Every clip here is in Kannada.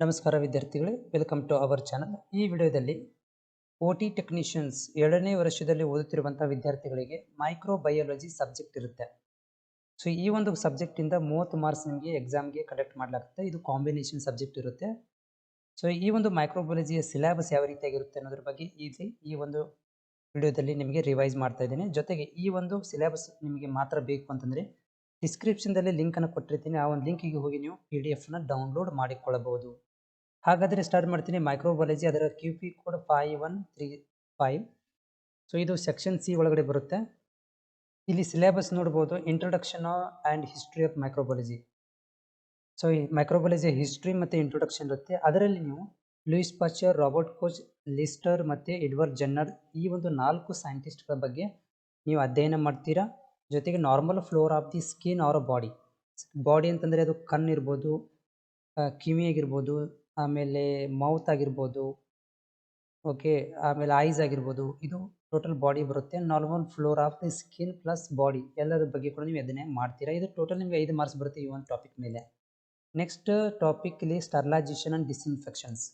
ನಮಸ್ಕಾರ ವಿದ್ಯಾರ್ಥಿಗಳೇ, ವೆಲ್ಕಮ್ ಟು ಅವರ್ ಚಾನಲ್. ಈ ವಿಡಿಯೋದಲ್ಲಿ OT ಟೆಕ್ನಿಷಿಯನ್ಸ್ 2ನೇ ವರ್ಷದಲ್ಲಿ ಓದುತ್ತಿರುವಂಥ ವಿದ್ಯಾರ್ಥಿಗಳಿಗೆ ಮೈಕ್ರೋಬಯಾಲಜಿ ಸಬ್ಜೆಕ್ಟ್ ಇರುತ್ತೆ. ಸೊ ಈ ಒಂದು ಸಬ್ಜೆಕ್ಟಿಂದ 30 ಮಾರ್ಕ್ಸ್ ನಿಮಗೆ ಎಕ್ಸಾಮ್ಗೆ ಕಂಡಕ್ಟ್ ಮಾಡಲಾಗುತ್ತೆ. ಇದು ಕಾಂಬಿನೇಷನ್ ಸಬ್ಜೆಕ್ಟ್ ಇರುತ್ತೆ. ಸೊ ಈ ಒಂದು ಮೈಕ್ರೋಬಯಾಲಜಿಯ ಸಿಲೆಬಸ್ ಯಾವ ರೀತಿಯಾಗಿರುತ್ತೆ ಅನ್ನೋದ್ರ ಬಗ್ಗೆ ಈ ಒಂದು ವಿಡಿಯೋದಲ್ಲಿ ನಿಮಗೆ ರಿವೈಸ್ ಮಾಡ್ತಾ ಇದ್ದೀನಿ. ಜೊತೆಗೆ ಈ ಒಂದು ಸಿಲೆಬಸ್ ನಿಮಗೆ ಮಾತ್ರ ಬೇಕು ಅಂತಂದರೆ ಡಿಸ್ಕ್ರಿಪ್ಷನ್ದಲ್ಲಿ ಲಿಂಕನ್ನು ಕೊಟ್ಟಿರ್ತೀನಿ. ಆ ಒಂದು ಲಿಂಕಿಗೆ ಹೋಗಿ ನೀವು PDF ಡೌನ್ಲೋಡ್ ಮಾಡಿಕೊಳ್ಳಬಹುದು. ಹಾಗಾದರೆ ಸ್ಟಾರ್ಟ್ ಮಾಡ್ತೀನಿ. ಮೈಕ್ರೋಬಯಾಲಜಿ, ಅದರ QP ಕೋಡ್ 5135. ಸೊ ಇದು ಸೆಕ್ಷನ್ C ಒಳಗಡೆ ಬರುತ್ತೆ. ಇಲ್ಲಿ ಸಿಲೆಬಸ್ ನೋಡ್ಬೋದು, introduction and history of microbiology. So ಈ ಮೈಕ್ರೋಬಯಾಲಜಿಯ ಹಿಸ್ಟ್ರಿ ಮತ್ತು ಇಂಟ್ರೊಡಕ್ಷನ್ ಇರುತ್ತೆ. ಅದರಲ್ಲಿ ನೀವು ಲೂಯಿಸ್ ಪಾಶ್ಚರ್, ರಾಬರ್ಟ್ ಕೋಚ್, ಲಿಸ್ಟರ್ ಮತ್ತು ಎಡ್ವರ್ಡ್ ಜೆನ್ನರ್ ಈ ಒಂದು 4 ಸೈಂಟಿಸ್ಟ್ಗಳ ಬಗ್ಗೆ ನೀವು ಅಧ್ಯಯನ ಮಾಡ್ತೀರಾ. ಜೊತೆಗೆ normal flora of the skin or body ಅಂತಂದರೆ ಅದು ಕಣ್ಣು ಇರ್ಬೋದು, ಕಿವಿ ಆಗಿರ್ಬೋದು, ಆಮೇಲೆ ಮೌತ್ ಆಗಿರ್ಬೋದು, ಓಕೆ, ಆಮೇಲೆ ಐಸ್ ಆಗಿರ್ಬೋದು. ಇದು ಟೋಟಲ್ ಬಾಡಿ ಬರುತ್ತೆ. Normal flora of the skin plus body ಎಲ್ಲದ್ರ ಬಗ್ಗೆ ಕೂಡ ನೀವು ಅದನ್ನೇ ಮಾಡ್ತೀರಾ. ಇದು ಟೋಟಲ್ ನಿಮಗೆ 5 ಮಾರ್ಕ್ಸ್ ಬರುತ್ತೆ ಈ ಒಂದು ಟಾಪಿಕ್ ಮೇಲೆ. ನೆಕ್ಸ್ಟ್ ಟಾಪಿಕ್ ಇಲ್ಲಿ ಸ್ಟರ್ಲೈಸೇಷನ್ ಆ್ಯಂಡ್ ಡಿಸ್ಇನ್ಫೆಕ್ಷನ್ಸ್.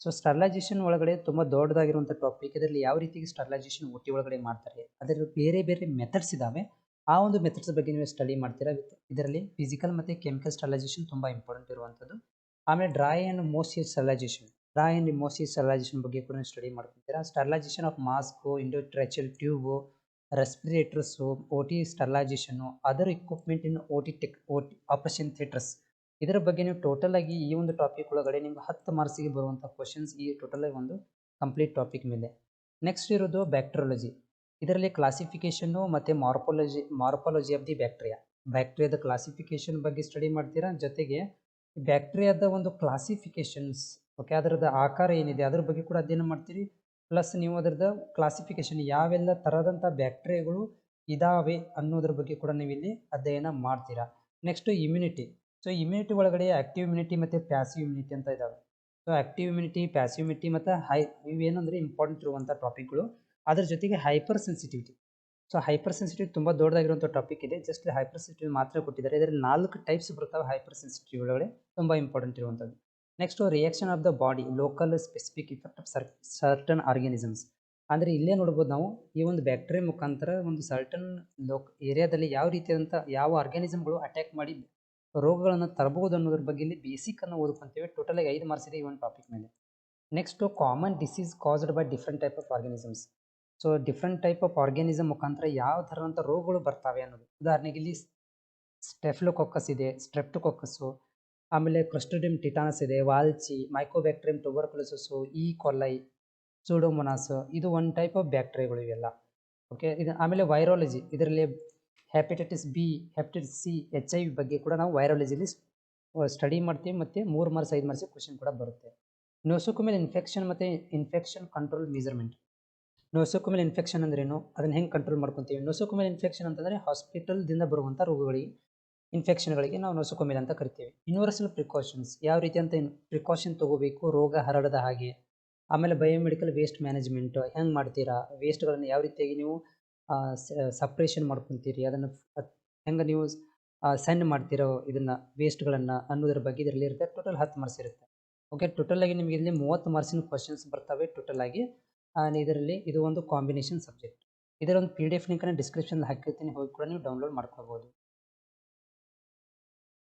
ಸೊ ಸ್ಟರ್ಲೈಸೇಷನ್ ಒಳಗಡೆ ತುಂಬ ದೊಡ್ಡದಾಗಿರುವಂಥ ಟಾಪಿಕ್. ಇದರಲ್ಲಿ ಯಾವ ರೀತಿಗೆ ಸ್ಟರ್ಲೈಸೇಷನ್ OT ಒಳಗಡೆ ಮಾಡ್ತಾರೆ, ಅದರಲ್ಲಿ ಬೇರೆ ಬೇರೆ ಮೆಥಡ್ಸ್ ಇದ್ದಾವೆ. ಆ ಒಂದು ಮೆಥಡ್ಸ್ ಬಗ್ಗೆ ನೀವು ಸ್ಟಡಿ ಮಾಡ್ತೀರಾ. ಇದರಲ್ಲಿ ಫಿಸಿಕಲ್ ಮತ್ತು ಕೆಮಿಕಲ್ ಸ್ಟರ್ಲೈಸೇಷನ್ ತುಂಬ ಇಂಪಾರ್ಟೆಂಟ್ ಇರುವಂಥದ್ದು. ಆಮೇಲೆ ಡ್ರೈ ಆ್ಯಂಡ್ ಮೋಸ್ಟಿಯಸ್ ಸ್ಟರ್ಲೈಸೇಷನ್ ಬಗ್ಗೆ ಕೂಡ ಸ್ಟಡಿ ಮಾಡ್ಕೊತೀರಾ. Sterilization of mask, endotracheal tube, respirators, OT ಸ್ಟರ್ಲೈಸೇಷನ್ನು, other equipment in OT operation theatres. ಇದರ ಬಗ್ಗೆ ನೀವು ಟೋಟಲ್ ಆಗಿ ಈ ಒಂದು ಟಾಪಿಕ್ ಒಳಗಡೆ ನಿಮ್ಗೆ 10 ಮಾರ್ಕ್ಸಿಗೆ ಬರುವಂಥ ಕ್ವಶನ್ಸ್ ಈ ಟೋಟಲ್ ಆಗಿ ಒಂದು ಕಂಪ್ಲೀಟ್ ಟಾಪಿಕ್ ಮೇಲೆ. ನೆಕ್ಸ್ಟ್ ಇರೋದು ಬ್ಯಾಕ್ಟೀರಿಯಾಲಜಿ. ಇದರಲ್ಲಿ ಕ್ಲಾಸಿಫಿಕೇಷನ್ನು ಮತ್ತು ಮಾರ್ಪಾಲಜಿ ಆಫ್ ದಿ ಬ್ಯಾಕ್ಟೀರಿಯಾದ ಕ್ಲಾಸಿಫಿಕೇಷನ್ ಬಗ್ಗೆ ಸ್ಟಡಿ ಮಾಡ್ತೀರಾ. ಜೊತೆಗೆ ಬ್ಯಾಕ್ಟೀರಿಯಾದ ಒಂದು ಕ್ಲಾಸಿಫಿಕೇಷನ್ಸ್, ಓಕೆ, ಅದರದ ಆಕಾರ ಏನಿದೆ ಅದ್ರ ಬಗ್ಗೆ ಕೂಡ ಅಧ್ಯಯನ ಮಾಡ್ತೀರಿ. ಪ್ಲಸ್ ನೀವು ಅದರದ ಕ್ಲಾಸಿಫಿಕೇಷನ್ ಯಾವೆಲ್ಲ ಥರದಂಥ ಬ್ಯಾಕ್ಟೀರಿಯಾಗಳು ಇದ್ದಾವೆ ಅನ್ನೋದ್ರ ಬಗ್ಗೆ ಕೂಡ ನೀವು ಇಲ್ಲಿ ಅಧ್ಯಯನ ಮಾಡ್ತೀರಾ. Next immunity. ಸೊ ಇಮ್ಯುನಿಟಿ ಒಳಗಡೆ ಆಕ್ಟಿವ್ ಇಮ್ಯುನಿಟಿ ಮತ್ತು ಪ್ಯಾಸಿವ್ ಇಮ್ಯುನಿಟಿ ಅಂತ ಇದ್ದಾವೆ. So active immunity, passive immunity ಮತ್ತು ಇವೇನಂದರೆ ಇಂಪಾರ್ಟೆಂಟ್ ಇರುವಂಥ ಟಾಪಿಕ್ಗಳು. ಅದ್ರ ಜೊತೆಗೆ hypersensitivity. So hypersensitive ತುಂಬ ದೊಡ್ಡದಾಗಿರುವಂಥ ಟಾಪಿಕ್ ಇದೆ. ಜಸ್ಟ್ ಹೈಪರ್ ಸೆನ್ಸಿಟಿವ್ ಮಾತ್ರ ಕೊಟ್ಟಿದ್ದಾರೆ. ಇದರಲ್ಲಿ 4 ಟೈಪ್ಸ್ ಬರ್ತವೆ ಹೈಪರ್ ಸೆನ್ಸಿಟಿವ್ ಒಳಗಡೆ, ತುಂಬ ಇಂಪಾರ್ಟೆಂಟ್ ಇರುವಂಥದ್ದು. Next reaction of the body, local specific effect of certain organisms. ಅಂದರೆ ಇಲ್ಲೇ ನೋಡ್ಬೋದು ನಾವು ಈ ಒಂದು ಬ್ಯಾಕ್ಟೀರಿಯಾ ಮುಖಾಂತರ ಒಂದು ಸರ್ಟನ್ ಏರಿಯಾದಲ್ಲಿ ಯಾವ ರೀತಿಯಾದಂಥ ಯಾವ ಆರ್ಗ್ಯಾನಿಸಮ್ಗಳು ಅಟ್ಯಾಕ್ ಮಾಡಿ ರೋಗಗಳನ್ನು ತರಬಹುದು ಅನ್ನೋದ್ರ ಬಗ್ಗೆ ಇಲ್ಲಿ ಬೇಸಿಕನ್ನು ಓದ್ಕೊಂತೀವಿ. ಟೋಟಲಾಗಿ 5 ಮಾರ್ಕ್ಸ್ ಇದೆ ಈ ಒಂದು ಟಾಪಿಕ್ ಮೇಲೆ. Next common disease caused by different type of organisms. So different type of organism ಮುಖಾಂತರ ಯಾವ ಥರದಂಥ ರೋಗಗಳು ಬರ್ತವೆ ಅನ್ನೋದು. ಉದಾಹರಣೆಗೆ ಇಲ್ಲಿ ಸ್ಟೆಫ್ಲೋಕೊಕ್ಕಸ್ ಇದೆ, ಸ್ಟ್ರೆಪ್ಟೋಕೊಕ್ಕಸ್ಸು, ಆಮೇಲೆ ಕ್ಲಸ್ಟ್ರಿಡಿಯಂ ಟಿಟಾನಸ್ ಇದೆ, ವಾಲ್ಚಿ, ಮೈಕೋಬ್ಯಾಕ್ಟೀರಿಯಂ ಟ್ಯೂಬರ್ಕುಲೋಸಿಸು, ಈ ಕೊಲ್ಲೈ, ಸೂಡೋಮೊನಾಸ್. ಇದು ಒಂದು ಟೈಪ್ ಆಫ್ ಬ್ಯಾಕ್ಟೀರಿಯಾಗಳು ಇವೆಲ್ಲ, ಓಕೆ. ಇದು ಆಮೇಲೆ ವೈರಾಲಜಿ. ಇದರಲ್ಲಿ hepatitis B, hepatitis C, HIV ಬಗ್ಗೆ ಕೂಡ ನಾವು ವೈರಾಲಜಿಲಿ ಸ್ಟಡಿ ಮಾಡ್ತೀವಿ. ಮತ್ತು 3 ಮಾರ್ಕ್ಸ್ 5 ಮಾರ್ಕ್ಸ್ ಕ್ವಶನ್ ಕೂಡ ಬರುತ್ತೆ. ನೋಸೋಕೋಮಿಯಲ್ ಇನ್ಫೆಕ್ಷನ್ ಮತ್ತು ಇನ್ಫೆಕ್ಷನ್ ಕಂಟ್ರೋಲ್ ಮೆಜರ್ಮೆಂಟ್. ನೋಸೋಕೋಮಿಯಲ್ ಇನ್ಫೆಕ್ಷನ್ ಅಂದ್ರೇನು, ಅದನ್ನು ಹೆಂಗೆ ಕಂಟ್ರೋಲ್ ಮಾಡ್ಕೊತೀವಿ. ನೋಸೋಕೋಮಿಯಲ್ ಇನ್ಫೆಕ್ಷನ್ ಅಂತಂದರೆ ಹಾಸ್ಪಿಟಲ್ದಿಂದ ಬರುವಂಥ ರೋಗಗಳಿಗೆ, ಇನ್ಫೆಕ್ಷನ್ಗಳಿಗೆ ನಾವು ನೋಸೋಕೋಮಿಯಲ್ ಅಂತ ಕರಿತೀವಿ. ಯೂನಿವರ್ಸಲ್ ಪ್ರಿಕಾಷನ್ಸ್, ಯಾವ ರೀತಿ ಅಂತ ಪ್ರಿಕಾಷನ್ ತೊಗೋಬೇಕು ರೋಗ ಹರಡದ ಹಾಗೆ. ಆಮೇಲೆ ಬಯೋಮೆಡಿಕಲ್ ವೇಸ್ಟ್ ಮ್ಯಾನೇಜ್ಮೆಂಟು ಹೆಂಗೆ ಮಾಡ್ತೀರಾ, ವೇಸ್ಟ್ಗಳನ್ನು ಯಾವ ರೀತಿಯಾಗಿ ನೀವು ಸಪ್ರೇಷನ್ ಮಾಡ್ಕೊತೀರಿ, ಅದನ್ನು ಹೆಂಗೆ ನೀವು ಸೆಂಡ್ ಮಾಡ್ತಿರೋ ಇದನ್ನು ವೇಸ್ಟ್ಗಳನ್ನು ಅನ್ನೋದ್ರ ಬಗ್ಗೆ ಇದರಲ್ಲಿ ಇರುತ್ತೆ. ಟೋಟಲ್ 10 ಮಾರ್ಕ್ಸ್ ಇರುತ್ತೆ, ಓಕೆ. ಟೋಟಲಾಗಿ ನಿಮಗೆ ಇಲ್ಲಿ 30 ಮಾರ್ಕ್ಸಿನ ಕ್ವಶನ್ಸ್ ಬರ್ತವೆ ಟೋಟಲಾಗಿ. ಇದರಲ್ಲಿ ಇದು ಒಂದು ಕಾಂಬಿನೇಷನ್ ಸಬ್ಜೆಕ್ಟ್. ಇದರ ಒಂದು PDF ಲಿಂಕನ್ನು ಡಿಸ್ಕ್ರಿಪ್ಷನ್ ಹಾಕಿರ್ತೀನಿ, ಹೋಗಿ ಕೂಡ ನೀವು ಡೌನ್ಲೋಡ್ ಮಾಡ್ಕೋಬೋದು.